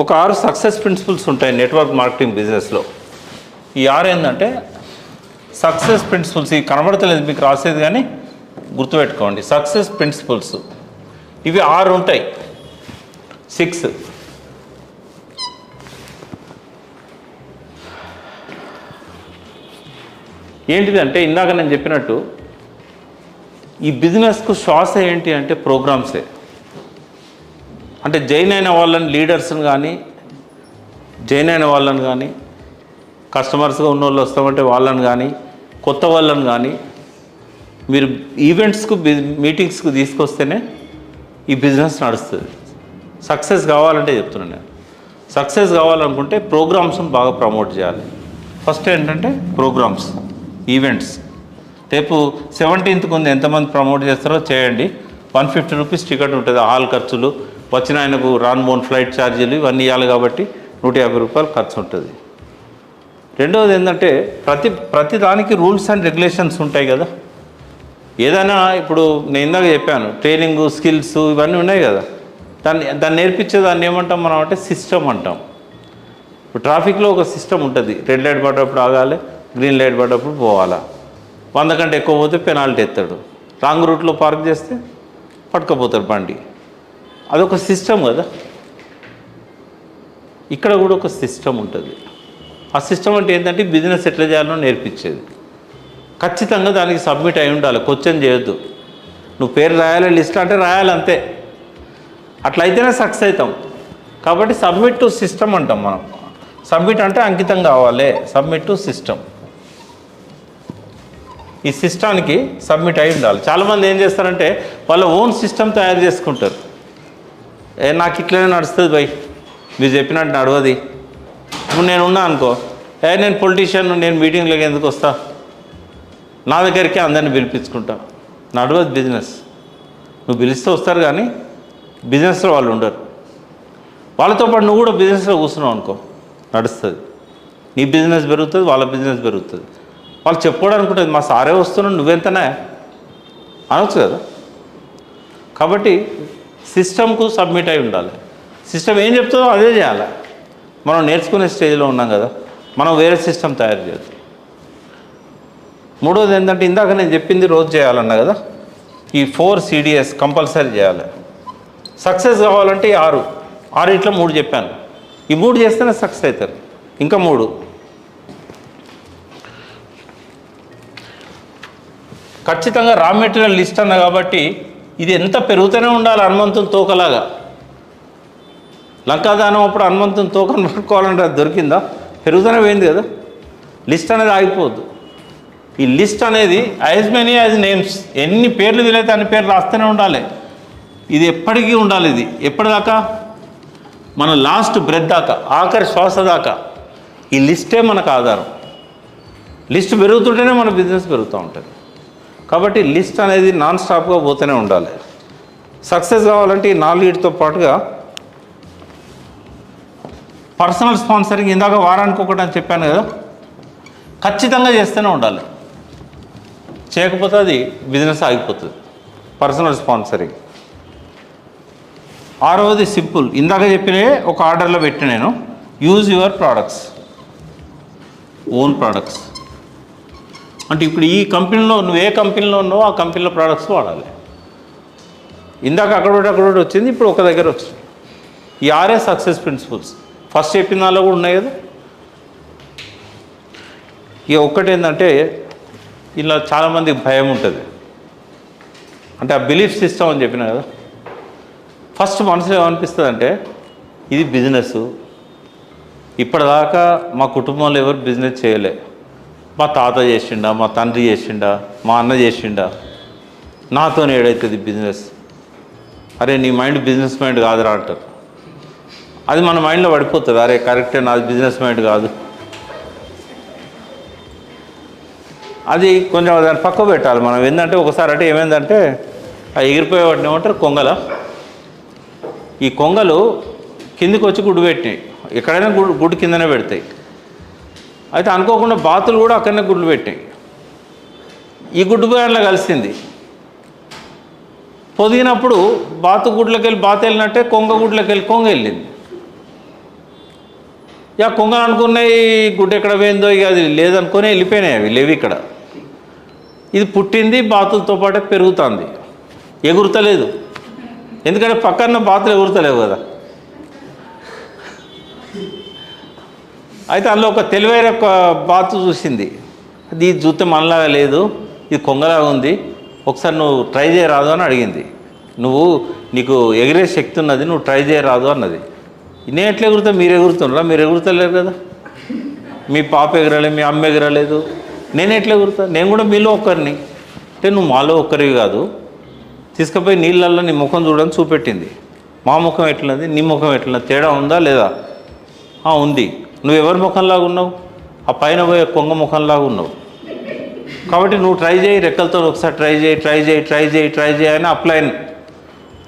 ఒక 6 success principles ఉంటాయి network marketing బిజినెస్లో. ఈ 6 ఏంటంటే సక్సెస్ ప్రిన్సిపల్స్. ఇవి కనబడతలేదు మీకు రాసేది, కానీ గుర్తుపెట్టుకోండి. సక్సెస్ ప్రిన్సిపల్స్ ఇవి 6 ఉంటాయి. 6 ఏంటిదంటే ఇందాక నేను చెప్పినట్టు ఈ బిజినెస్కు శ్వాస ఏంటి అంటే ప్రోగ్రామ్సే. అంటే జైన్ అయిన వాళ్ళని, లీడర్స్ని కానీ, జైన్ అయిన వాళ్ళని కానీ, కస్టమర్స్గా ఉన్న వాళ్ళు వస్తామంటే వాళ్ళని కానీ, కొత్త వాళ్ళని కానీ మీరు ఈవెంట్స్కు, మీటింగ్స్కు తీసుకొస్తేనే ఈ బిజినెస్ నడుస్తుంది. సక్సెస్ కావాలంటే చెప్తున్నాను నేను. సక్సెస్ కావాలనుకుంటే ప్రోగ్రామ్స్ని బాగా ప్రమోట్ చేయాలి. ఫస్ట్ ఏంటంటే ప్రోగ్రామ్స్, ఈవెంట్స్. రేపు 17th ఉంది, ఎంతమంది ప్రమోట్ చేస్తారో చేయండి. 150 రూపీస్ టికెట్ ఉంటుంది. హాల్ ఖర్చులు, వచ్చిన ఆయనకు రాన్బోన్ ఫ్లైట్ ఛార్జీలు ఇవన్నీ ఇవ్వాలి కాబట్టి 150 రూపాయలు ఖర్చు ఉంటుంది. రెండవది ఏంటంటే ప్రతి దానికి రూల్స్ అండ్ రెగ్యులేషన్స్ ఉంటాయి కదా. ఏదైనా ఇప్పుడు నేను ఇందాక చెప్పాను, ట్రైనింగ్, స్కిల్స్ ఇవన్నీ ఉన్నాయి కదా. దాన్ని నేర్పించే దాన్ని ఏమంటాం మనం అంటే సిస్టమ్ అంటాం. ఇప్పుడు ట్రాఫిక్లో ఒక సిస్టమ్ ఉంటుంది. రెడ్ లైట్ పడ్డప్పుడు ఆగాలి, గ్రీన్ లైట్ పడ్డప్పుడు పోవాలా. 100 కంటే ఎక్కువ పోతే పెనాల్టీ ఎత్తాడు. రాంగ్ రూట్లో పార్క్ చేస్తే పట్టుకపోతాడు బండి. అదొక సిస్టమ్ కదా. ఇక్కడ కూడా ఒక సిస్టమ్ ఉంటుంది. ఆ సిస్టమ్ అంటే ఏంటంటే బిజినెస్ ఎట్లా చేయాలో నేర్పించేది. ఖచ్చితంగా దానికి సబ్మిట్ అయి ఉండాలి. క్వశ్చన్ చేయొద్దు. నువ్వు పేరు రాయాలి, లిస్ట్ అంటే రాయాలి అంతే. అట్లయితేనే సక్సెస్ అవుతాం. కాబట్టి సబ్మిట్ టు సిస్టమ్ అంటాం మనం. సబ్మిట్ అంటే అంకితం కావాలి. Submit to system. ఈ సిస్టానికి సబ్మిట్ అయి ఉండాలి. చాలామంది ఏం చేస్తారంటే వాళ్ళ ఓన్ సిస్టమ్ తయారు చేసుకుంటారు. నాకు ఇట్లనే నడుస్తుంది భయ్, మీరు చెప్పినట్టు నడవది. ఇప్పుడు నేను ఉన్నా అనుకో, నేను పొలిటీషియన్, నేను మీటింగ్లోకి ఎందుకు వస్తా, నా దగ్గరికి అందరిని పిలిపించుకుంటా. నడవదు బిజినెస్. నువ్వు పిలిస్తే వస్తారు కానీ బిజినెస్లో వాళ్ళు ఉండరు. వాళ్ళతో పాటు నువ్వు కూడా బిజినెస్లో కూర్చున్నావు అనుకో, నడుస్తుంది. నీ బిజినెస్ పెరుగుతుంది, వాళ్ళ బిజినెస్ పెరుగుతుంది. వాళ్ళు చెప్పుకోవడానికి ఉంటుంది, మా సారే వస్తున్నాడు నువ్వెంతనే అనొచ్చు కదా. కాబట్టి సిస్టమ్కు సబ్మిట్ అయి ఉండాలి. సిస్టమ్ ఏం చెప్తుందో అదే చేయాలి. మనం నేర్చుకునే స్టేజ్లో ఉన్నాం కదా, మనం వేరే సిస్టమ్ తయారు చేయొద్దు. మూడోది ఏంటంటే ఇందాక నేను చెప్పింది రోజు చేయాలన్నా కదా, ఈ 4 CDS కంపల్సరీ చేయాలి. సక్సెస్ కావాలంటే ఈ 6 ఇట్లా 3 చెప్పాను. ఈ 3 చేస్తేనే సక్సెస్ అవుతారు. ఇంకా 3 ఖచ్చితంగా రా మెటీరియల్ లిస్ట్ అన్న కాబట్టి ఇది ఎంత పెరుగుతూనే ఉండాలి. హనుమంతుని తోకలాగా. లంకాదానం అప్పుడు హనుమంతుని తోకను పట్టుకోవాలంటే అది దొరికిందా? పెరుగుతూనే పోయింది కదా. లిస్ట్ అనేది ఆగిపోవద్దు. ఈ లిస్ట్ అనేది యాజ్ మెనీ యాజ్ నేమ్స్, ఎన్ని పేర్లు వీలైతే అన్ని పేర్లు రాస్తూనే ఉండాలి. ఇది ఎప్పటికీ ఉండాలి. ఇది ఎప్పటిదాకా? మన లాస్ట్ బ్రెత్ దాకా, ఆఖరి శ్వాస దాకా ఈ లిస్టే మనకు ఆధారం. లిస్ట్ పెరుగుతుంటేనే మన బిజినెస్ పెరుగుతూ ఉంటుంది. కాబట్టి లిస్ట్ అనేది నాన్ స్టాప్గా పోతూనే ఉండాలి. సక్సెస్ కావాలంటే ఈ 4 పాటుగా పర్సనల్ స్పాన్సరింగ్, ఇందాక వారానికి ఒకటి అని చెప్పాను కదా, ఖచ్చితంగా చేస్తూనే ఉండాలి. చేయకపోతే అది బిజినెస్ ఆగిపోతుంది. Personal sponsoring. 6వది సింపుల్. ఇందాక చెప్పినే ఒక ఆర్డర్లో పెట్టి నేను use your products, own products. అంటే ఇప్పుడు ఈ కంపెనీలో నువ్వు ఏ కంపెనీలో ఉన్నావో ఆ కంపెనీలో ప్రోడక్ట్స్ వాడాలి. ఇందాక అక్కడోటి వచ్చింది, ఇప్పుడు ఒక దగ్గర వచ్చింది. ఈ 6 సక్సెస్ ప్రిన్సిపల్స్. ఫస్ట్ చెప్పిన దానిలో కూడా ఉన్నాయి కదా. ఇక ఒక్కటి ఏంటంటే ఇలా చాలామందికి భయం ఉంటుంది. అంటే ఆ బిలీఫ్ సిస్టమ్ అని చెప్పిన కదా. ఫస్ట్ మనసులో ఏమనిపిస్తుంది అంటే ఇది బిజినెస్, ఇప్పటిదాకా మా కుటుంబంలో ఎవరు బిజినెస్ చేయలే. మా తాత చేసిండా, మా తండ్రి చేసిండా, మా అన్న చేసిండా, నాతో ఏడవుతుంది బిజినెస్. అరే నీ మైండ్ బిజినెస్ మైండ్ కాదురా అంటారు. అది మన మైండ్లో పడిపోతుంది. అరే కరెక్టే, నాది బిజినెస్ మైండ్ కాదు. అది కొంచెం దాన్ని పక్క పెట్టాలి మనం. ఏంటంటే ఒకసారి అంటే ఏమైందంటే ఆ ఎగిరిపోయే వాటిని ఏమంటారు, కొంగల. ఈ కొంగలు కిందికి వచ్చి గుడ్డు పెట్టినాయి. ఎక్కడైనా గుడ్డు కిందనే పెడతాయి. అయితే అనుకోకుండా బాతులు కూడా అక్కడనే గుడ్లు పెట్టాయి. ఈ గుడ్డు పోయాలో కలిసింది. పొదిగినప్పుడు బాతు గుడ్లోకి వెళ్ళి బాత వెళ్ళినట్టే కొంగ గుడ్లోకి వెళ్ళి కొంగ వెళ్ళింది. ఇక కొంగలు అనుకున్నాయి గుడ్డ ఎక్కడ పోయిందో ఇక అది లేదనుకొని వెళ్ళిపోయినాయి, అవి లేవు ఇక్కడ. ఇది పుట్టింది బాతులతో పాటే పెరుగుతుంది, ఎగురుతలేదు. ఎందుకంటే పక్కన బాతులు ఎగురుతలేవు కదా. అయితే అందులో ఒక తెలివైన ఒక బాతు చూసింది, అది చూస్తే మనలాగా లేదు, ఇది కొంగలాగా ఉంది, ఒకసారి నువ్వు ట్రై చేయరాదు అని అడిగింది. నీకు ఎగిరే శక్తి ఉన్నది, నువ్వు ట్రై చేయరాదు అన్నది. నేను ఎట్లా ఎగురుతా, మీరు ఎగురుతున్నారా? మీరు ఎగురుతలేరు కదా, మీ పాప ఎగరలేదు, మీ అమ్మ ఎగరలేదు, నేను ఎట్లా ఎగురుతా? నేను కూడా మీలో ఒక్కరిని. అంటే నువ్వు మాలో ఒక్కరివి కాదు, తీసుకుపోయి నీళ్ళల్లో నీ ముఖం చూడని చూపెట్టింది. మా ముఖం ఎట్లున్నది, నీ ముఖం ఎట్లున్నది, తేడా ఉందా లేదా? ఉంది. నువ్వు ఎవరి ముఖంలాగా ఉన్నావు? ఆ పైన పోయే కొంగ ముఖంలాగా ఉన్నావు. కాబట్టి నువ్వు ట్రై చేయి, రెక్కలతో ఒకసారి ట్రై చేయి అని అప్లైన్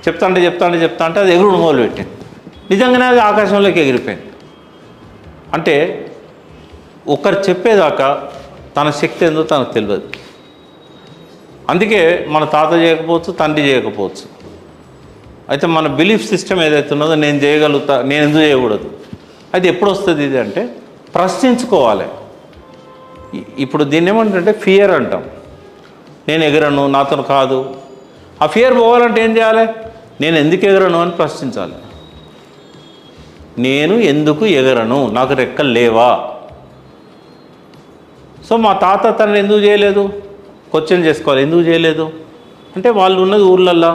చెప్తా అంటే అది ఎగురుడు మొదలుపెట్టింది. నిజంగానే అది ఆకాశంలోకి ఎగిరిపోయింది. అంటే ఒకరు చెప్పేదాకా తన శక్తి ఏందో తనకు తెలియదు. అందుకే మన తాత చేయకపోవచ్చు, తండ్రి చేయకపోవచ్చు. అయితే మన బిలీఫ్ సిస్టమ్ ఏదైతే ఉన్నదో నేను చేయగలుగుతా, నేను ఎందుకు చేయకూడదు, అది ఎప్పుడు వస్తుంది ఇది అంటే ప్రశ్నించుకోవాలి. ఇప్పుడు దీన్ని ఏమంటే ఫియర్ అంటాం. నేను ఎగరను, నాతో కాదు. ఆ ఫియర్ పోవాలంటే ఏం చేయాలి? నేను ఎందుకు ఎగరను అని ప్రశ్నించాలి. నేను ఎందుకు ఎగరను, నాకు రెక్కలు లేవా? సో మా తాత తనని ఎందుకు చేయలేదు, క్వశ్చన్ చేసుకోవాలి. ఎందుకు చేయలేదు అంటే వాళ్ళు ఉన్నది ఊర్లల్లో,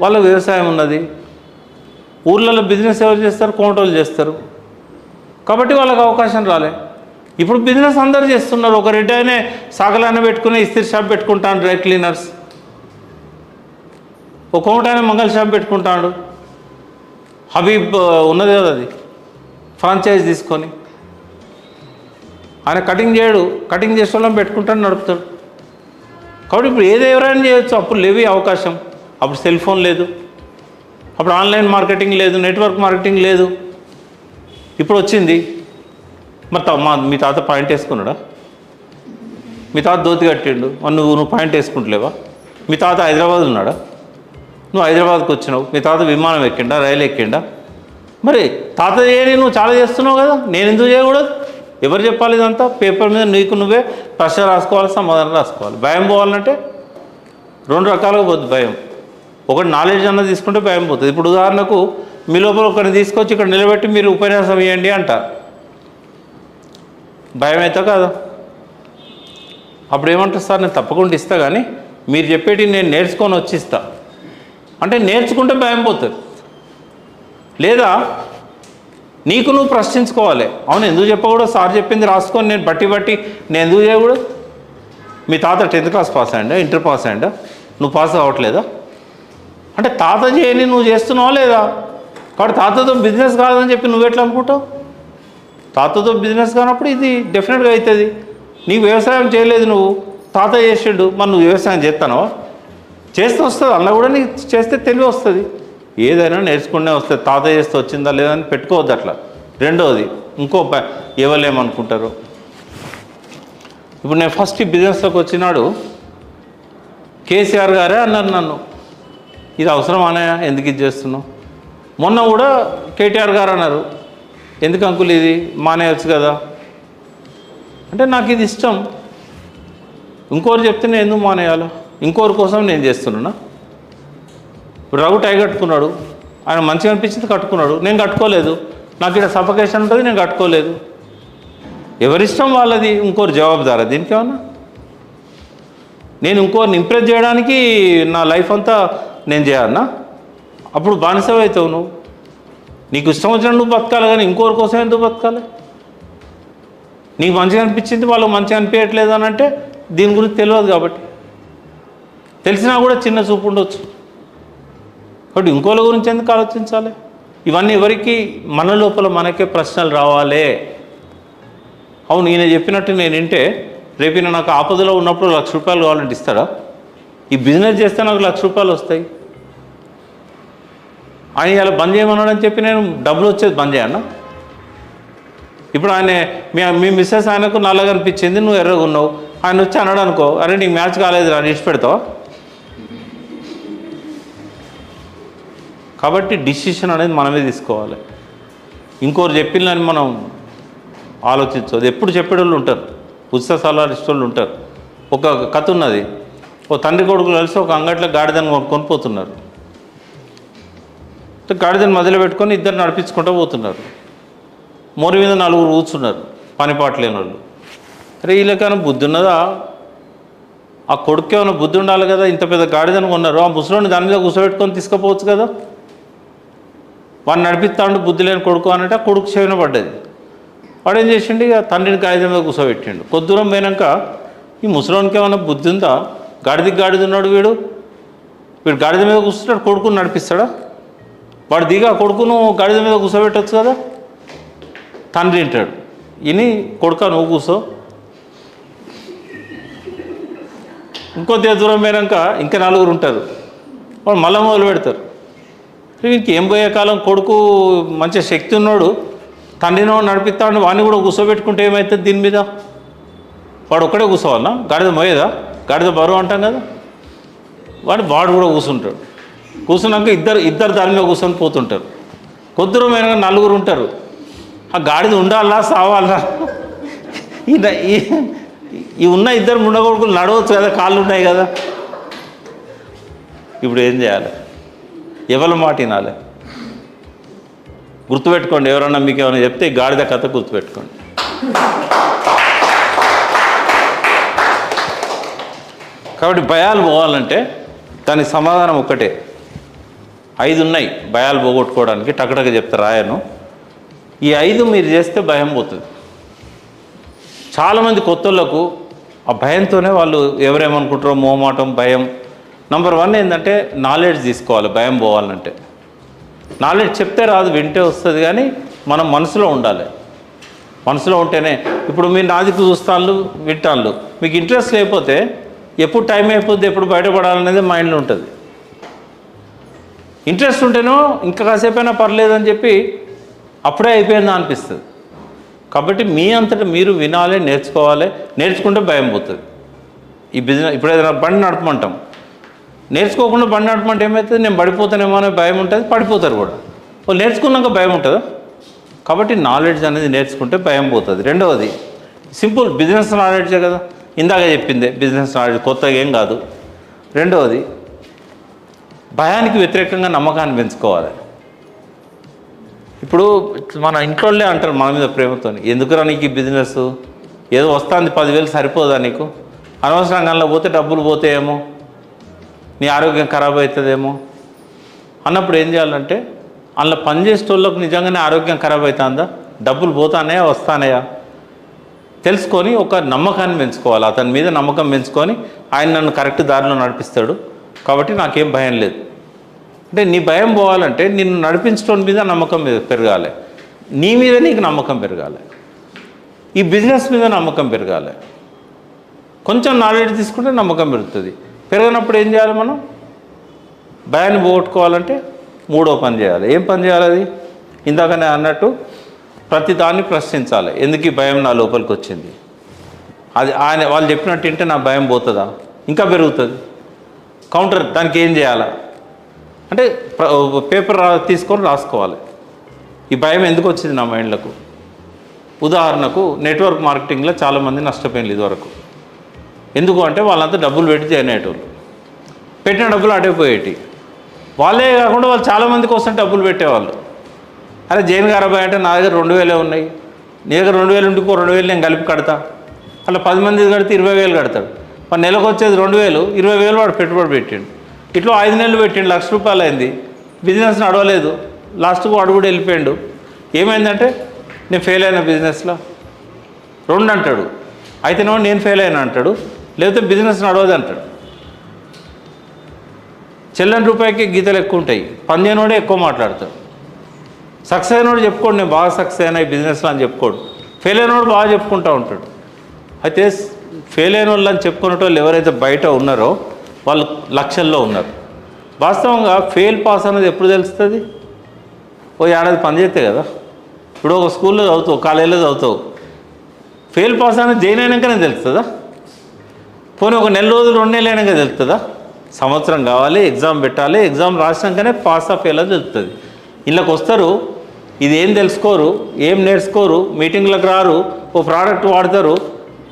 వాళ్ళ వ్యవసాయం ఉన్నది. ఊర్లలో బిజినెస్ ఎవరు చేస్తారు? కోమటోళ్ళు చేస్తారు. కాబట్టి వాళ్ళకి అవకాశం రాలే. ఇప్పుడు బిజినెస్ అందరూ చేస్తున్నారు. ఒక రెడ్డి ఆయనే సాగలాన పెట్టుకుని ఇస్త్రీ షాప్ పెట్టుకుంటాను, డ్రై క్లీనర్స్. ఒక కోమట ఆయన మంగళ షాప్ పెట్టుకుంటాడు. హబీబ్ ఉన్నది కదా, అది ఫ్రాంచైజ్ తీసుకొని ఆయన కటింగ్ చేయడు, కటింగ్ చేసే వాళ్ళని పెట్టుకుంటాడు, నడుపుతాడు. కాబట్టి ఇప్పుడు ఏది ఎవరైనా చేయొచ్చు. అప్పుడు లేవి అవకాశం. అప్పుడు సెల్ ఫోన్ లేదు, అప్పుడు ఆన్లైన్ మార్కెటింగ్ లేదు, నెట్వర్క్ మార్కెటింగ్ లేదు. ఇప్పుడు వచ్చింది. మరి మీ తాత పాయింట్ వేసుకున్నాడా? మీ తాత ధోతి కట్టిండు, మరి నువ్వు పాయింట్ వేసుకుంటలేవా? మీ తాత హైదరాబాద్ ఉన్నాడా? నువ్వు హైదరాబాద్కి వచ్చినావు, మీ తాత విమానం ఎక్కిండా, రైలు ఎక్కిండా? మరి తాత చేయని నువ్వు చాలా చేస్తున్నావు కదా, నేను ఎందుకు చేయకూడదు? ఎవరు చెప్పాలి ఇదంతా? పేపర్ మీద నీకు నువ్వే ప్రశ్న రాసుకోవాలి, సమాధానం రాసుకోవాలి. భయం పోవాలంటే రెండు రకాలుగా పోతుంది భయం. ఒకటి నాలెడ్జ్ అన్నది తీసుకుంటే భయం పోతుంది. ఇప్పుడు ఉదాహరణకు మీ లోపల ఒకరిని తీసుకొచ్చి ఇక్కడ నిలబెట్టి మీరు ఉపన్యాసం ఇవ్వండి అంటారు, భయం అవుతా కాదా? అప్పుడు ఏమంటారు? సార్ నేను తప్పకుండా ఇస్తా, కానీ మీరు చెప్పేటి నేను నేర్చుకొని వచ్చి ఇస్తా అంటే నేర్చుకుంటే భయం పోతుంది. లేదా నీకు నువ్వు ప్రశ్నించుకోవాలి. అవును, ఎందుకు చెప్పకూడదు? సార్ చెప్పింది రాసుకొని నేను బట్టి నేను ఎందుకు చేయకూడదు? మీ తాత 10th క్లాస్ పాస్ అయ్యండా, ఇంటర్ పాస్ అయ్యండా, నువ్వు పాస్ అవ్వట్లేదా? అంటే తాత చేయని నువ్వు చేస్తున్నావా లేదా? కాబట్టి తాతతో బిజినెస్ కాదని చెప్పి నువ్వు ఎట్లా అనుకుంటావు? తాతతో బిజినెస్ కానప్పుడు ఇది డెఫినెట్గా అవుతుంది. నీకు వ్యవసాయం చేయలేదు, నువ్వు తాత చేసాడు, మరి నువ్వు వ్యవసాయం చేస్తానవా? చేస్తే వస్తుంది, అన్న కూడా నీకు చేస్తే తెలివి వస్తుంది. ఏదైనా నేర్చుకునే వస్తుంది. తాత చేస్తే వచ్చిందా లేదా అని పెట్టుకోవద్దు అట్లా. రెండవది ఎవరేమనుకుంటారు. ఇప్పుడు నేను ఫస్ట్ ఈ బిజినెస్లోకి వచ్చినాడు కేసీఆర్ గారే అన్నారు నన్ను, ఇది అవసరం అనే ఎందుకు ఇది చేస్తున్నావు? మొన్న కూడా కేటీఆర్ గారు అన్నారు, ఎందుకు అంకుల్ ఇది మానేయచ్చు కదా అంటే నాకు ఇది ఇష్టం. ఇంకోరు చెప్తే నేను ఎందుకు మానేయాలో? ఇంకోరి కోసం నేను చేస్తున్నానా? ఇప్పుడు రఘు టై కట్టుకున్నాడు, ఆయన మంచిగా అనిపించింది కట్టుకున్నాడు, నేను కట్టుకోలేదు. నాకు ఇక్కడ సఫకేషన్ ఉంటుంది, నేను కట్టుకోలేదు. ఎవరిష్టం వాళ్ళది. ఇంకోరు జవాబుదారా దీనికి? ఏమన్నా నేను ఇంకోరిని ఇంప్రెస్ చేయడానికి నా లైఫ్ అంతా నేను చేయాలన్నా? అప్పుడు బానిసవి అవుతావు నువ్వు. నీకు ఇష్టం వచ్చినట్టు నువ్వు బతకాలి, కానీ ఇంకోరి కోసం ఎందుకు బతకాలి? నీకు మంచిగా అనిపించింది వాళ్ళకి మంచిగా అనిపించట్లేదు అని అంటే దీని గురించి తెలియదు. కాబట్టి తెలిసినా కూడా చిన్న చూపు ఉండొచ్చు. కాబట్టి ఇంకోళ్ళ గురించి ఎందుకు ఆలోచించాలి? ఇవన్నీ ఎవరికి? మన లోపల మనకే ప్రశ్నలు రావాలి. అవును, ఈయన చెప్పినట్టు నేను వింటే రేపు ఈయన నాకు ఆపదలో ఉన్నప్పుడు ₹1,00,000 కావాలంటే ఇస్తాడా? ఈ బిజినెస్ చేస్తే నాకు ₹1,00,000 వస్తాయి. ఆయన ఇలా బంద్ చేయమన్నాడని చెప్పి నేను డబ్బులు వచ్చేది బంద్ చేయన్నా? ఇప్పుడు ఆయన మీ మిస్సెస్ ఆయనకు నల్లగా అనిపించింది, నువ్వు ఎర్రగా ఉన్నావు, ఆయన వచ్చి అన్నాడు అనుకో, అరే నీకు మ్యాచ్ కాలేదు రా, ఇచ్చి పెడతావా? కాబట్టి డిసిషన్ అనేది మనమే తీసుకోవాలి. ఇంకోరు చెప్పిందని మనం ఆలోచించదు. ఎప్పుడు చెప్పేవాళ్ళు ఉంటారు, ఉచిత సలహాలు ఇష్టోళ్ళు ఉంటారు. ఒక కథ ఉన్నది, ఓ తండ్రి కొడుకులు కలిసి ఒక అంగట్లో గాడిదని కొనుక్కొని పోతున్నారు. గాడిదని మధ్యలో పెట్టుకొని ఇద్దరు నడిపించుకుంటూ పోతున్నారు. మోరి మీద 4 కూర్చున్నారు, పనిపాటు లేని వాళ్ళు. అరే వీళ్ళకైనా బుద్ధి ఉన్నదా? ఆ కొడుకు ఏమైనా బుద్ధి ఉండాలి కదా, ఇంత పెద్ద గాడిదని కొన్నారు, ఆ ముసలోని దాని మీద కూర్చోబెట్టుకొని తీసుకుపోవచ్చు కదా. వాడిని నడిపిస్తాడు బుద్ధి లేని కొడుకు అనంటే ఆ కొడుకు చెవిన పడ్డది. వాడు ఏం చేసిండు, ఇక తండ్రిని గాడిద మీద కూర్చోబెట్టిండు. కొద్ది దూరం పోయినాక ఈ ముసలోనికి ఏమైనా బుద్ధి ఉందా? గాడిద ఉన్నాడు, వీడు గాడిద మీద కూర్చుంటాడు, కొడుకుని నడిపిస్తాడా? వాడు దిగా కొడుకును గాడిద మీద కూర్చోబెట్టవచ్చు కదా. తండ్రి వింటాడు, ఇని కొడుక నువ్వు కూర్చో. ఇంకొద్దిగా దూరం పోయినాక ఇంకా 4 ఉంటారు, వాళ్ళు మళ్ళీ మొదలు పెడతారు. ఇంకేం పోయే కాలం కొడుకు మంచి శక్తి ఉన్నాడు, తండ్రినో నడిపిస్తాడు, వాడిని కూడా కూర్చోబెట్టుకుంటే ఏమవుతుంది దీని మీద? వాడు ఒక్కడే కూర్చోవాలన్నా? గాడిద మోయేదా? గాడిద బరువు అంటాం కదా. వాడు కూడా కూర్చుంటాడు. కూర్చున్నాక ఇద్దరు దాని మీద కూర్చొని పోతుంటారు. కొద్ది దూరం అయినా 4 ఉంటారు. ఆ గాడిద ఉండాలా సావాలా? ఈ ఉన్న ఇద్దరు ముండగొడుకులు నడవచ్చు కదా, కాళ్ళు ఉన్నాయి కదా. ఇప్పుడు ఏం చేయాలి? ఎవరి మాట వినాలి? గుర్తుపెట్టుకోండి, ఎవరన్నా మీకు ఏమైనా చెప్తే ఈ గాడిద కథ గుర్తుపెట్టుకోండి. కాబట్టి భయాలు పోవాలంటే దానికి సమాధానం ఒక్కటే. 5 ఉన్నాయి భయాలు పోగొట్టుకోవడానికి, టకటక చెప్తా రాయను. ఈ 5 మీరు చేస్తే భయం పోతుంది. చాలామంది కొత్తోళ్ళకు ఆ భయంతోనే వాళ్ళు ఎవరేమనుకుంటారో మోమాటం, భయం. నంబర్ 1 ఏంటంటే నాలెడ్జ్ తీసుకోవాలి. భయం పోవాలంటే నాలెడ్జ్ చెప్తే రాదు, వింటే వస్తుంది. కానీ మనం మనసులో ఉండాలి. మనసులో ఉంటేనే. ఇప్పుడు మీరు నాదికు చూస్తాను, వింటాను, మీకు ఇంట్రెస్ట్ లేకపోతే ఎప్పుడు టైం అయిపోద్ది, ఎప్పుడు బయటపడాలనేది మైండ్లో ఉంటుంది. ఇంట్రెస్ట్ ఉంటేనో ఇంకా కాసేపైనా పర్లేదని చెప్పి అప్పుడే అయిపోయిందా అనిపిస్తుంది. కాబట్టి మీ అంతటా మీరు వినాలి, నేర్చుకోవాలి. నేర్చుకుంటే భయం పోతుంది. ఈ బిజినెస్ ఇప్పుడు ఏదైనా బండి నడపమంటాం, నేర్చుకోకుండా బండి నడపమంటే ఏమవుతుంది? నేను పడిపోతానేమో అనే భయం ఉంటుంది, పడిపోతారు కూడా. వాళ్ళు నేర్చుకున్నాక భయం ఉంటుందా? కాబట్టి నాలెడ్జ్ అనేది నేర్చుకుంటే భయం పోతుంది. రెండవది సింపుల్ బిజినెస్ నాలెడ్జే కదా, ఇందాక చెప్పిందే బిజినెస్ నాలెడ్జ్, కొత్తగా ఏం కాదు. రెండవది భయానికి వ్యతిరేకంగా నమ్మకాన్ని పెంచుకోవాలి. ఇప్పుడు మన ఇంట్లోనే అంటారు మన మీద ప్రేమతో, ఎందుకురా నీకు ఈ బిజినెస్, ఏదో వస్తుంది 10,000 సరిపోదా నీకు, అనవసరంగా పోతే డబ్బులు పోతాయేమో, నీ ఆరోగ్యం ఖరాబ్ అవుతుందేమో అన్నప్పుడు ఏం చేయాలంటే, అందులో పనిచేసేటోళ్ళకు నిజంగానే ఆరోగ్యం ఖరాబ్ అవుతుందా, డబ్బులు పోతానయా వస్తానయా తెలుసుకొని ఒక నమ్మకాన్ని పెంచుకోవాలి. అతని మీద నమ్మకం పెంచుకొని ఆయన నన్ను కరెక్ట్ దారిలో నడిపిస్తాడు కాబట్టి నాకేం భయం లేదు. అంటే నీ భయం పోవాలంటే నిన్ను నడిపించడం మీద నమ్మకం పెరగాలి, నీ మీద నీకు నమ్మకం పెరగాలి, ఈ బిజినెస్ మీద నమ్మకం పెరగాలి. కొంచెం నాలెడ్జ్ తీసుకుంటే నమ్మకం పెరుగుతుంది. పెరగనప్పుడు ఏం చేయాలి? మనం భయాన్ని పోగొట్టుకోవాలంటే 3వ పని చేయాలి. ఏం పని చేయాలి? అది ఇందాకనే అన్నట్టు ప్రతి దాన్ని ప్రశ్నించాలి. ఎందుకు ఈ భయం నా లోపలికి వచ్చింది? అది వాళ్ళు చెప్పినట్టు వింటే నా భయం పోతుందా? ఇంకా పెరుగుతుంది. కౌంటర్ దానికి ఏం చేయాలా అంటే పేపర్ తీసుకొని రాసుకోవాలి. ఈ భయం ఎందుకు వచ్చింది నా మైండ్లకు? ఉదాహరణకు నెట్వర్క్ మార్కెటింగ్లో చాలామంది నష్టపోయింది ఇదివరకు. ఎందుకు అంటే వాళ్ళంతా డబ్బులు పెట్టి జాయిన్ అయ్యేటోళ్ళు, పెట్టిన డబ్బులు అటైపోయేటి. వాళ్ళే కాకుండా వాళ్ళు చాలామంది కోసం డబ్బులు పెట్టేవాళ్ళు. అరే జైన్ గారాబాయ్ అంటే నా దగ్గర 2,000 ఉన్నాయి, నీ దగ్గర 2,000 ఉంటే 2,000 నేను కలిపి కడతా. అలా 10 మంది కడితే 20,000 కడతాడు. మరి నెలకు వచ్చేది 2,000, 20,000 వాడు పెట్టుబడి పెట్టిండు. ఇట్లా 5 నెలలు పెట్టిండు, ₹1,00,000 అయింది. బిజినెస్ నడవలేదు. లాస్ట్కు వాడు కూడా వెళ్ళిపోయాడు. ఏమైందంటే నేను ఫెయిల్ అయిన బిజినెస్లో 2 అంటాడు, అయితేనేమో నేను ఫెయిల్ అయినా అంటాడు, లేకపోతే బిజినెస్ నడవదు అంటాడు. చెల్లని రూపాయికి గీతలు ఎక్కువ ఉంటాయి, పని చేయనోడే ఎక్కువ మాట్లాడతాడు. సక్సెస్ అయినోడు చెప్పుకోడు నేను బాగా సక్సెస్ అయినా ఈ బిజినెస్లో అని చెప్పుకోడు, ఫెయిల్ అయినోడు బాగా చెప్పుకుంటూ ఉంటాడు. అయితే ఫెయిల్ అయిన వాళ్ళు అని చెప్పుకునే వాళ్ళు ఎవరైతే బయట ఉన్నారో వాళ్ళు లక్షల్లో ఉన్నారు. వాస్తవంగా ఫెయిల్ పాస్ అనేది ఎప్పుడు తెలుస్తుంది? ఓ ఏడాది పని చేస్తే కదా. ఇప్పుడు ఒక స్కూల్లో చదువుతావు, కాలేజీలో చదువుతావు, ఫెయిల్ పాస్ అనేది జాయిన్ అయినాకనే తెలుస్తుందా? పోనీ ఒక నెల రోజులు 2 నెలలు అయినాక తెలుస్తుందా? సంవత్సరం కావాలి, ఎగ్జామ్ పెట్టాలి, ఎగ్జామ్ రాసినాకనే పాస్ ఆఫ్ ఫెయిల్ అని తెలుస్తుంది. ఇళ్ళకి వస్తారు, ఇది ఏం తెలుసుకోరు, ఏం నేర్చుకోరు, మీటింగ్లకు రారు, ఓ ప్రోడక్ట్ వాడతారు,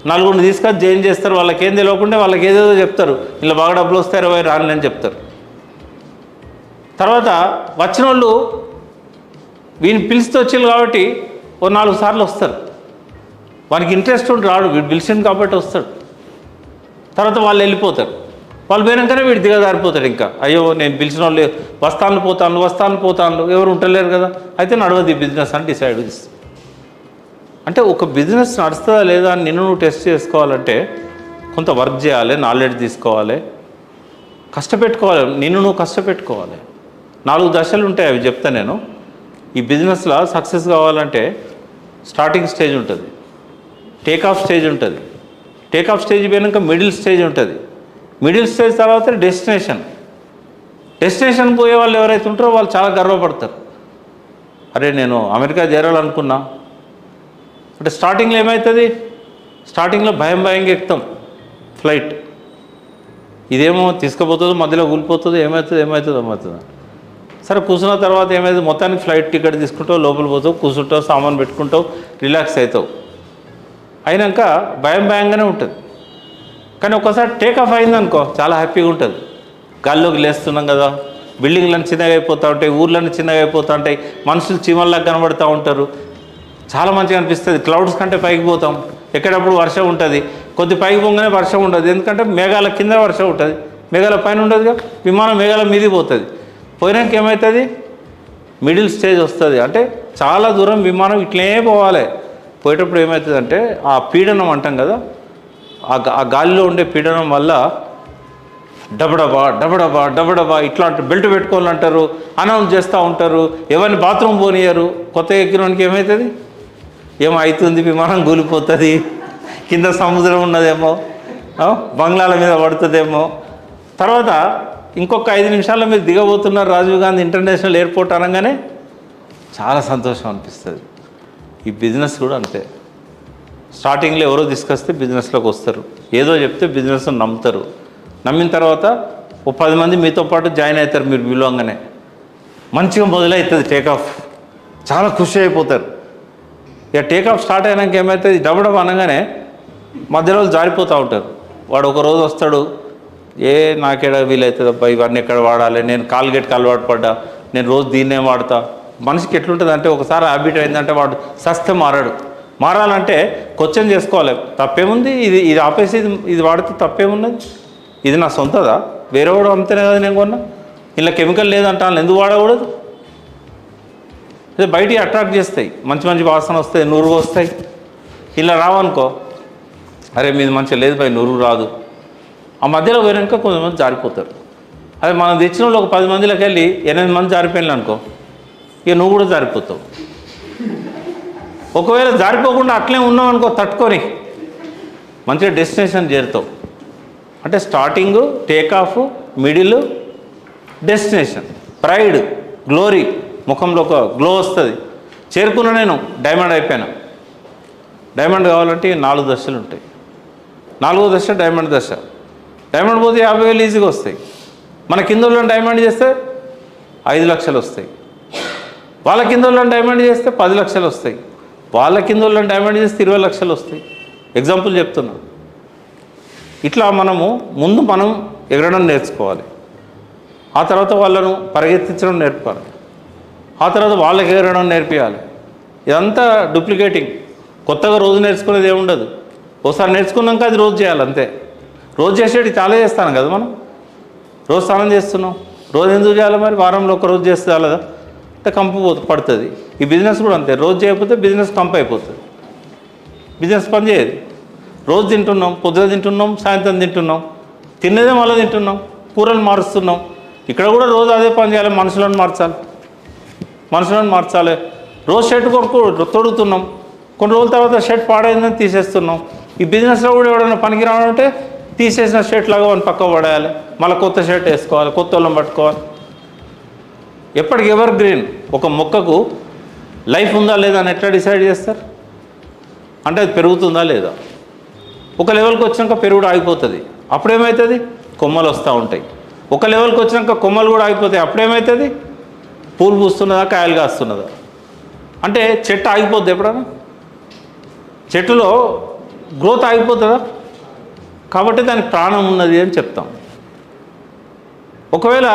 నలుగురిని తీసుకొని జాయిన్ చేస్తారు, వాళ్ళకి ఏం తెలియకుండా వాళ్ళకి ఏదేదో చెప్తారు, ఇలా బాగా డబ్బులు వస్తాయి 20 రాని అని చెప్తారు. తర్వాత వచ్చిన వాళ్ళు వీని పిలిస్తే వచ్చారు కాబట్టి ఓ 4 సార్లు వస్తారు, వానికి ఇంట్రెస్ట్ ఉండి రాడు, వీడు పిలిచింది కాబట్టి వస్తాడు. తర్వాత వాళ్ళు వెళ్ళిపోతారు, వాళ్ళు పోయినాకనే వీడు దిగజారిపోతాడు. ఇంకా అయ్యో నేను పిలిచిన వాళ్ళు వస్తాను పోతాను ఎవరు ఉంటలేరు కదా, అయితే నడవదు ఈ బిజినెస్ అని డిసైడ్ చేస్తాను. అంటే ఒక బిజినెస్ నడుస్తుందా లేదా అని నిన్ను నువ్వు టెస్ట్ చేసుకోవాలంటే కొంత వర్క్ చేయాలి, నాలెడ్జ్ తీసుకోవాలి, కష్టపెట్టుకోవాలి, నిన్ను నువ్వు కష్టపెట్టుకోవాలి. 4 దశలు ఉంటాయి, అవి చెప్తా నేను. ఈ బిజినెస్లో సక్సెస్ కావాలంటే స్టార్టింగ్ స్టేజ్ ఉంటుంది, టేక్ ఆఫ్ స్టేజ్ ఉంటుంది, టేక్ ఆఫ్ స్టేజ్ పోయినాక మిడిల్ స్టేజ్ ఉంటుంది, మిడిల్ స్టేజ్ తర్వాత డెస్టినేషన్ పోయే వాళ్ళు ఎవరైతే ఉంటారో వాళ్ళు చాలా గర్వపడతారు. అరే నేను అమెరికా చేరాలనుకున్నా అంటే స్టార్టింగ్లో ఏమవుతుంది, స్టార్టింగ్లో భయంగా ఎక్కుతాం ఫ్లైట్, ఇదేమో తీసుకుపోతుందో మధ్యలో కూలిపోతుందో ఏమవుతుందో. సరే కూర్చున్న తర్వాత ఏమైంది, మొత్తానికి ఫ్లైట్ టికెట్ తీసుకుంటావు, లోపల పోతావు, కూర్చుంటావు, సామాన్ పెట్టుకుంటావు, రిలాక్స్ అవుతావు. అయినాక భయంగానే ఉంటుంది. కానీ ఒకసారి టేక్ ఆఫ్ అయిందనుకో చాలా హ్యాపీగా ఉంటుంది. గాల్లోకి లేస్తున్నాం కదా, బిల్డింగ్లన్నీ చిన్నగా అయిపోతూ ఉంటాయి, ఊర్లన్నీ చిన్నగా అయిపోతూ ఉంటాయి, మనుషులు చీమల్లాగా కనబడుతూ ఉంటారు, చాలా మంచిగా అనిపిస్తుంది. క్లౌడ్స్ కంటే పైకి పోతాం, ఎక్కడప్పుడు వర్షం ఉంటుంది, కొద్ది పైకి పోగానే వర్షం ఉండదు, ఎందుకంటే మేఘాల కింద వర్షం ఉంటుంది, మేఘాల పైన ఉండదుగా, విమానం మేఘాల మీదికి పోతుంది. పోయినాక ఏమవుతుంది, మిడిల్ స్టేజ్ వస్తుంది. అంటే చాలా దూరం విమానం ఇట్లే పోవాలి. పోయేటప్పుడు ఏమవుతుందంటే ఆ పీడనం అంటాం కదా, ఆ గాలిలో ఉండే పీడనం వల్ల డబడబా ఇట్లాంటి బెల్ట్ పెట్టుకోవాలంటారు, అనౌన్స్ చేస్తూ ఉంటారు, ఎవరిని బాత్రూమ్ పోనీయరు. కొత్త ఎక్కినోనికి ఏమవుతుంది, ఏమో అవుతుంది, విమానం కూలిపోతుంది, కింద సముద్రం ఉన్నదేమో, బంగ్లాల మీద పడుతుందేమో. తర్వాత ఇంకొక 5 నిమిషాల్లో మీరు దిగబోతున్నారు రాజీవ్ గాంధీ ఇంటర్నేషనల్ ఎయిర్పోర్ట్ అనగానే చాలా సంతోషం అనిపిస్తుంది. ఈ బిజినెస్ కూడా అంతే. స్టార్టింగ్లో ఎవరో తీసుకొస్తే బిజినెస్లోకి వస్తారు, ఏదో చెప్తే బిజినెస్ నమ్ముతారు, నమ్మిన తర్వాత ఓ 10 మంది మీతో పాటు జాయిన్ అవుతారు. మీరు విలువంగానే మంచిగా మొదలవుతుంది టేక్ ఆఫ్, చాలా ఖుషి అయిపోతారు. ఇక టేక్ ఆఫ్ స్టార్ట్ అయినాక ఏమవుతుంది, డబ్బు అనగానే మధ్యలో జారిపోతూ ఉంటారు. వాడు ఒక రోజు వస్తాడు, నాకేడ వీలవుతుంది అబ్బా, ఇవన్నీ ఎక్కడ వాడాలి, నేను కాల్గేట్కి అలవాటు పడ్డా, నేను రోజు దీన్నే వాడతా. మనిషికి ఎట్లుంటుంది అంటే ఒకసారి హ్యాబిట్ అయిందంటే వాడు సస్తే మారాలంటే క్వశ్చన్ చేసుకోవాలి, తప్పేముంది, ఇది ఆపేసి ఇది వాడితే తప్పేమున్నది, ఇది నా సొంతదా, వేరే వాడు అమ్మితేనే కదా నేను కొన్నా, ఇలా కెమికల్ లేదంట ఎందుకు వాడకూడదు. అదే బయటికి అట్రాక్ట్ చేస్తాయి, మంచి వాసన వస్తాయి, నురుగు వస్తాయి. ఇలా రావనుకో, అరే మీది మంచిగా లేదు భయ్, నురుగు రాదు. ఆ మధ్యలో పోయినాక కొంతమంది జారిపోతారు. అదే మనం తెచ్చిన వాళ్ళు ఒక 10 మందిలోకి వెళ్ళి 8 మంది జారిపోయినారు అనుకో, ఇక నువ్వు కూడా జారిపోతావు. ఒకవేళ జారిపోకుండా అట్లే ఉన్నావు అనుకో, తట్టుకొని మంచిగా డెస్టినేషన్ చేరుతావు. అంటే starting, take off, middle, destination. Pride, glory, ముఖంలో ఒక గ్లో వస్తుంది. చేరుకున్నా నేను డైమండ్ అయిపోయాను. డైమండ్ కావాలంటే 4 దశలు ఉంటాయి. 4వ దశ డైమండ్ దశ. డైమండ్ పోతే 50,000 ఈజీగా వస్తాయి. మన కింద వాళ్ళని డైమండ్ చేస్తే 5 లక్షలు వస్తాయి, వాళ్ళ కింద వాళ్ళని డైమండ్ చేస్తే 10 లక్షలు వస్తాయి, వాళ్ళ కింద వాళ్ళని డైమండ్ చేస్తే 20 లక్షలు వస్తాయి. ఎగ్జాంపుల్ చెప్తున్నా. ఇట్లా ముందు మనం ఎగరడం నేర్చుకోవాలి, ఆ తర్వాత వాళ్ళను పరిగెత్తించడం నేర్పాలి, ఆ తర్వాత వాళ్ళకి ఎగరడం నేర్పించాలి. ఇదంతా డూప్లికేటింగ్. కొత్తగా రోజు నేర్చుకునేది ఏముండదు. ఒకసారి నేర్చుకున్నాక అది రోజు చేయాలి అంతే. రోజు చేసేది చాలా చేస్తాను కదా మనం, రోజు స్నానం చేస్తున్నాం, రోజు ఎందుకు చేయాలి మరి, వారంలో ఒక రోజు చేస్తే చాలదా, అంటే కంపు పడుతుంది. ఈ బిజినెస్ కూడా అంతే, రోజు చేయకపోతే బిజినెస్ కంపు అయిపోతుంది, బిజినెస్ పని చేయదు. రోజు తింటున్నాం, పొద్దున తింటున్నాం, సాయంత్రం తింటున్నాం, తిన్నదే మళ్ళీ తింటున్నాం, కూరలు మారుస్తున్నాం. ఇక్కడ కూడా రోజు అదే పని చేయాలి, మనుషులను మార్చాలి. రోజు షర్ట్ తొడుగుతున్నాం, కొన్ని రోజుల తర్వాత షర్ట్ పాడైందని తీసేస్తున్నాం. ఈ బిజినెస్లో కూడా ఎవడైనా పనికి రావాలంటే తీసేసిన షర్ట్ లాగా వాడిని పక్క పడేయాలి, మళ్ళీ కొత్త షర్ట్ వేసుకోవాలి, కొత్త వాళ్ళని పట్టుకోవాలి. ఎప్పటికి ఎవర్ గ్రీన్. ఒక మొక్కకు లైఫ్ ఉందా లేదా అని ఎట్లా డిసైడ్ చేస్తారు అంటే అది పెరుగుతుందా లేదా. ఒక లెవెల్కి వచ్చినాక పెరుగుడు ఆగిపోతుంది, అప్పుడేమవుతుంది, కొమ్మలు వస్తూ ఉంటాయి. ఒక లెవెల్కి వచ్చినాక కొమ్మలు కూడా ఆగిపోతాయి, అప్పుడేమవుతుంది, పూలు పూస్తున్నదా కాయలు కాస్తున్నదా. అంటే చెట్టు ఆగిపోద్ది ఎప్పుడన్నా? చెట్టులో గ్రోత్ ఆగిపోతుందా? కాబట్టి దానికి ప్రాణం ఉన్నది అని చెప్తాం. ఒకవేళ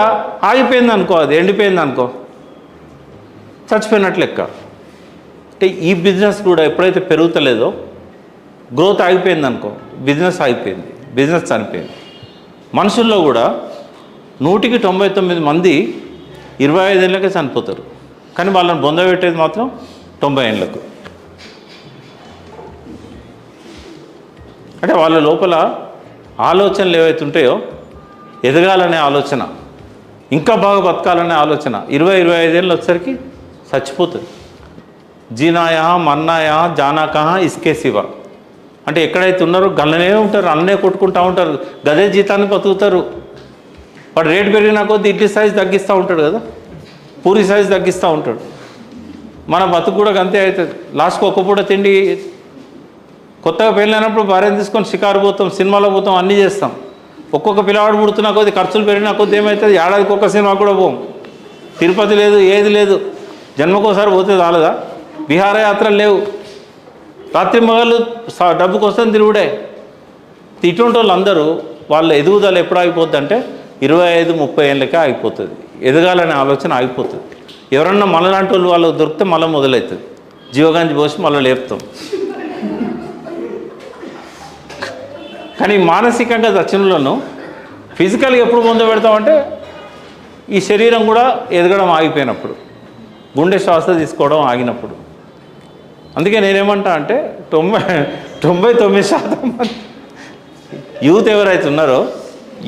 ఆగిపోయింది అనుకో, అది ఎండిపోయింది అనుకో, చచ్చిపోయినట్లు లెక్క. అంటే ఈ బిజినెస్ కూడా ఎప్పుడైతే పెరుగుతలేదో, గ్రోత్ ఆగిపోయింది అనుకో, బిజినెస్ ఆగిపోయింది, బిజినెస్ చనిపోయింది. మనుషుల్లో కూడా 100కి 99 మంది 25 ఏళ్ళకే చనిపోతారు, కానీ వాళ్ళని బొందబెట్టేది మాత్రం 90 ఏళ్ళకు. అంటే వాళ్ళ లోపల ఆలోచనలు ఏవైతే ఉంటాయో, ఎదగాలనే ఆలోచన, ఇంకా బాగా బతకాలనే ఆలోచన 20-25 ఏళ్ళు వచ్చేసరికి చచ్చిపోతుంది. జీనాయా మన్నాయా జానా కహా ఇస్కే శివ. అంటే ఎక్కడైతే ఉన్నారో గల్లనే ఉంటారు, అన్నే కొట్టుకుంటూ ఉంటారు, గదే జీతాన్ని బతుకుతారు. వాడు రేటు పెరిగినా కొద్దీ ఇడ్లీ సైజు తగ్గిస్తూ ఉంటాడు కదా, పూరి సైజు తగ్గిస్తూ ఉంటాడు. మన బతుకు కూడా అంతే అవుతుంది. లాస్ట్కి ఒక్క పూట తిండి. కొత్తగా పెళ్ళైనప్పుడు భార్యను తీసుకొని షికారు పోతాం, సినిమాలో పోతాం, అన్నీ చేస్తాం. ఒక్కొక్క పిల్లవాడు పుడుతున్నా కొద్ది ఖర్చులు పెరిగినా కొద్ది ఏమవుతుంది, ఏడాదికి ఒక్క సినిమా కూడా పోం. తిరుపతి లేదు, ఏది లేదు, జన్మకోసారి పోతే చాలదా? విహారయాత్రలు లేవు, రాత్రి మగళ్ళు డబ్బు కోసం తిరుగుడే. ఇటువంటి వాళ్ళు అందరూ వాళ్ళ ఎదుగుదల ఎప్పుడు ఆగిపోద్ది అంటే 25-30 ఏళ్ళకే ఆగిపోతుంది. ఎదగాలనే ఆలోచన ఆగిపోతుంది. ఎవరన్నా మనలాంటి వాళ్ళు వాళ్ళకు దొరికితే మళ్ళీ మొదలవుతుంది. జీవగాంజి పోసి మళ్ళీ లేపుతాం. కానీ మానసికంగా చచ్చినలను ఫిజికల్గా ఎప్పుడు పొందబెడతామంటే ఈ శరీరం కూడా ఎదగడం ఆగిపోయినప్పుడు, గుండె శ్వాస తీసుకోవడం ఆగినప్పుడు. అందుకే నేనేమంటా అంటే 99% మంది యూత్ ఎవరైతే ఉన్నారో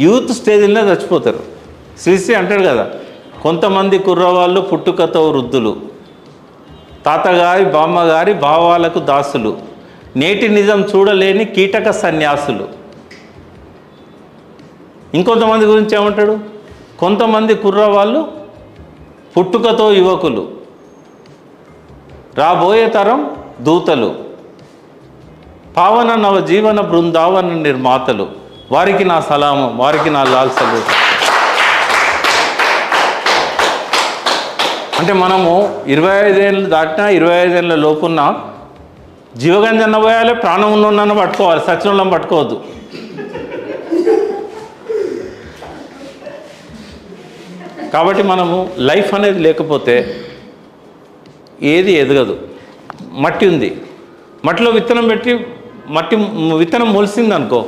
యూత్ స్టేజ్లోనే చచ్చిపోతారు. శ్రీశ్రీ అంటాడు కదా, కొంతమంది కుర్రవాళ్ళు పుట్టుకతో వృద్ధులు, తాతగారి బామ్మగారి భావాలకు దాసులు, నేటి నిజం చూడలేని కీటక సన్యాసులు. ఇంకొంతమంది గురించి ఏమంటాడు, కొంతమంది కుర్రవాళ్ళు పుట్టుకతో యువకులు, రాబోయే తరం దూతలు, పావన నవ జీవన బృందావన నిర్మాతలు, వారికి నా సలాము, వారికి నా లాల్ సల్యూట్. అంటే మనము 25 ఏళ్ళు దాటినా 25 ఏళ్ళ లోపున్న జీవగంజన్న పోయాలి, ప్రాణం ఉన్నోళ్ళని పట్టుకోవాలి, సచినంలో పట్టుకోవద్దు. కాబట్టి మనము లైఫ్ అనేది లేకపోతే ఏది ఎదగదు. మట్టి ఉంది, మట్టిలో విత్తనం పెట్టి విత్తనం మొలిసింది అనుకో,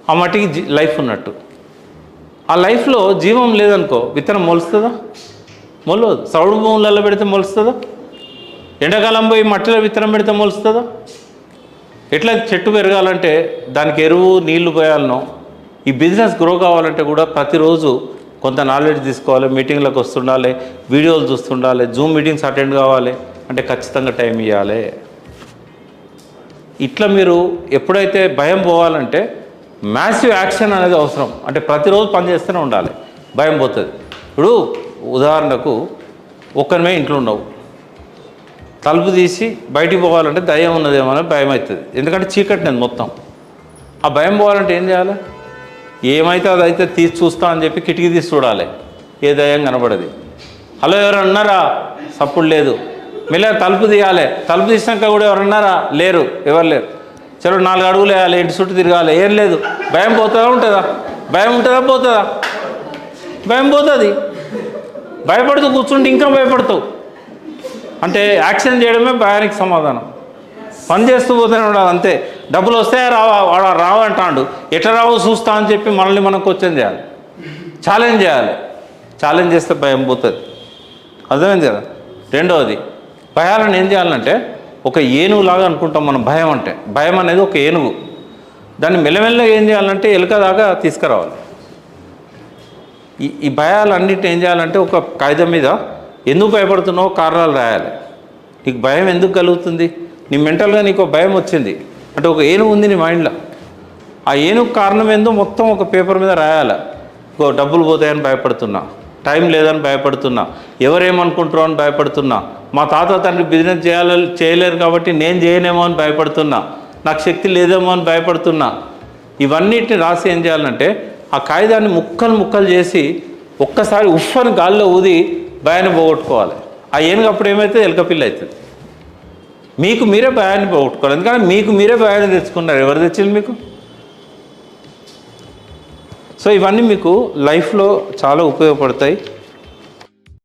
ఆ మట్టికి లైఫ్ ఉన్నట్టు. ఆ లైఫ్లో జీవం లేదనుకో, విత్తనం మొలుస్తుందా? మొలవదు. సౌడు భూములలో పెడితే మొలుస్తుందా? ఎండాకాలం పోయి మట్టిలో విత్తనం పెడితే మొలుస్తుందా? ఎట్లా చెట్టు పెరగాలంటే దానికి ఎరువు నీళ్లు పోయాలనో, ఈ బిజినెస్ గ్రో కావాలంటే కూడా ప్రతిరోజు కొంత నాలెడ్జ్ తీసుకోవాలి, మీటింగ్లకు వస్తుండాలి, వీడియోలు చూస్తుండాలి, జూమ్ మీటింగ్స్ అటెండ్ కావాలి, అంటే ఖచ్చితంగా టైం ఇవ్వాలి. ఇట్లా మీరు ఎప్పుడైతే భయం పోవాలంటే మ్యాసివ్ యాక్షన్ అనేది అవసరం. అంటే ప్రతిరోజు పని చేస్తూనే ఉండాలి, భయం పోతుంది. ఇప్పుడు ఉదాహరణకు ఒక్కరిమే ఇంట్లో ఉండవు, తలుపు తీసి బయటికి పోవాలంటే దయ్యం ఉన్నదేమో అని భయం అవుతుంది. ఎందుకంటే చీకటినది మొత్తం. ఆ భయం పోవాలంటే ఏం చేయాలి? ఏమైతే అదైతే తీసి చూస్తా అని చెప్పి కిటికీ తీసి చూడాలి, ఏ దయ్యం కనబడది. హలో ఎవరు అన్నారా? సప్పుడు లేదు. మెల్లగా తలుపు తీయాలి, తలుపు తీసినాక కూడా ఎవరు అన్నారా? లేరు, ఎవరు లేరు. చలో 4 అడుగులు వేయాలి, ఇంటి చుట్టూ తిరగాలి, ఏం లేదు. భయం పోతుందా ఉంటుందా? భయం ఉంటుందా పోతుందా? భయం పోతుంది. భయపడుతూ కూర్చుంటే ఇంకా భయపడతావు. అంటే యాక్షన్ చేయడమే భయానికి సమాధానం. పని చేస్తూ పోతూనే ఉండాలి అంతే. డబ్బులు వస్తే రావంటాడు, ఎట్లా రావో చూస్తా అని చెప్పి మనల్ని మనం క్వశ్చన్ చేయాలి, ఛాలెంజ్ చేయాలి. ఛాలెంజ్ చేస్తే భయం పోతుంది. అర్థమైంది కదా? రెండవది, భయాలను ఏం చేయాలంటే ఒక ఏనుగులాగా అనుకుంటాం మనం. భయం అంటే, భయం అనేది ఒక ఏనుగు. దాన్ని మెల్లమెల్లగా ఏం చేయాలంటే ఎలుక దాకా తీసుకురావాలి. ఈ భయాలన్నిటిని ఏం చేయాలంటే ఒక కాగితం మీద ఎందుకు భయపడుతున్నావో కారణాలు రాయాలి. నీకు భయం ఎందుకు కలుగుతుంది? నీ మెంటల్గా నీకు భయం వచ్చింది అంటే ఒక ఏనుగు ఉంది నీ మైండ్లో. ఆ ఏనుగు కారణం ఏందో మొత్తం ఒక పేపర్ మీద రాయాలి. డబ్బులు పోతాయని భయపడుతున్నా, టైం లేదని భయపడుతున్నా, ఎవరేమనుకుంటారో అని భయపడుతున్నా, మా తాత తండ్రి బిజినెస్ చేయలేరు కాబట్టి నేను చేయనేమో అని భయపడుతున్నా, నాకు శక్తి లేదేమో అని భయపడుతున్నా. ఇవన్నిటిని రాసి ఏం చేయాలంటే ఆ కాగితాన్ని ముక్కలు ముక్కలు చేసి ఒక్కసారి ఉఫ్ఫని గాల్లో ఊది భయాన్ని పోగొట్టుకోవాలి. ఆ ఏనుగు అప్పుడు ఏమైతే ఎలకపిల్ల అవుతుంది. మీకు మీరే భయాన్ని పోగొట్టుకోవాలి. ఎందుకంటే మీకు మీరే భయాన్ని తెచ్చుకున్నారు. ఎవరు తెచ్చింది మీకు? సో ఇవన్నీ మీకు లైఫ్లో చాలా ఉపయోగపడతాయి.